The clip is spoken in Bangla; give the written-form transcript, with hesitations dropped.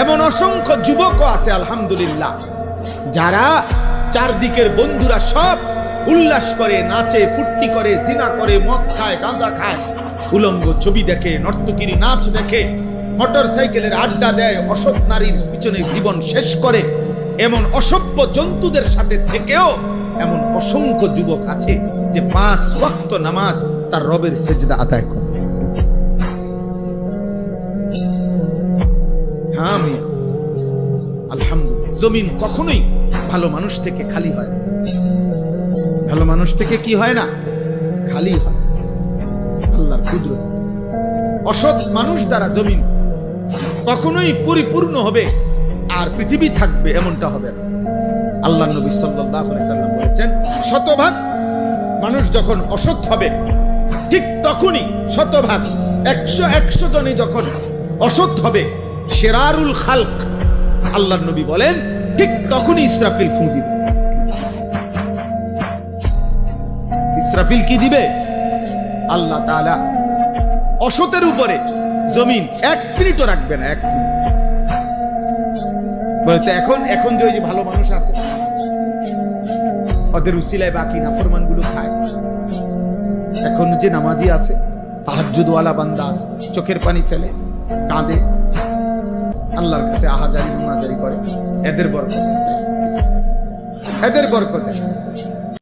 এমন অসংখ্য যুবকও আছে আলহামদুলিল্লাহ, যারা চারদিকের বন্ধুরা সব উল্লাস করে, নাচে, ফুর্তি করে, জিনা করে, মদ খায়, গাঁজা খায়, উলঙ্গ ছবি দেখে, নর্তকীর নাচ দেখে, মোটর সাইকেলের আড্ডা দেয়, অসৎ নারীর পিছনে জীবন শেষ করে, এমন অসভ্য জন্তুদের সাথে থেকেও এমন অসংখ্য যুবক আছে যে 5 ওয়াক্ত নামাজ তার রবের সেজদা আদায় করে। হ্যাঁ মিয়া, আলহামদুলিল্লাহ। জমিন কখনোই ভালো মানুষ থেকে খালি হয় না। ভালো মানুষ থেকে কি হয় না? খালি হয়। আল্লাহর কুদরত। অসৎ মানুষ দ্বারা জমিন কখনোই পরিপূর্ণ হবে আর পৃথিবী থাকবে এমনটা হবে না। আল্লাহ নবী সাল্লাল্লাহু আলাইহি সাল্লাম বলেছেন, শতভাগ মানুষ যখন অসৎ হবে ঠিক তখনই শতভাগ 100 জনে যখন অসৎ হবে, শিরারুল খালক, আল্লাহর নবী বলেন ঠিক তখনই ইসরাফিল ফু দিবে। ইসরাফিল কি দিবে? আল্লাহ তাআলা অসতের উপরে জমিন 1 মিনিটও রাখবে না। 1 মিনিট বলতে এখন যে ভালো মানুষ আছে ওদের উসিলায় বাকি নাফরমান গুলো খায়, এখন যে নামাজি আছে, তাহাজ্জুদওয়ালা বান্দা আছে, চোখের পানি ফেলে, কাঁদে, আল্লাহর কাছে আহাজারি মুনাজারি করে, এদের বরকতে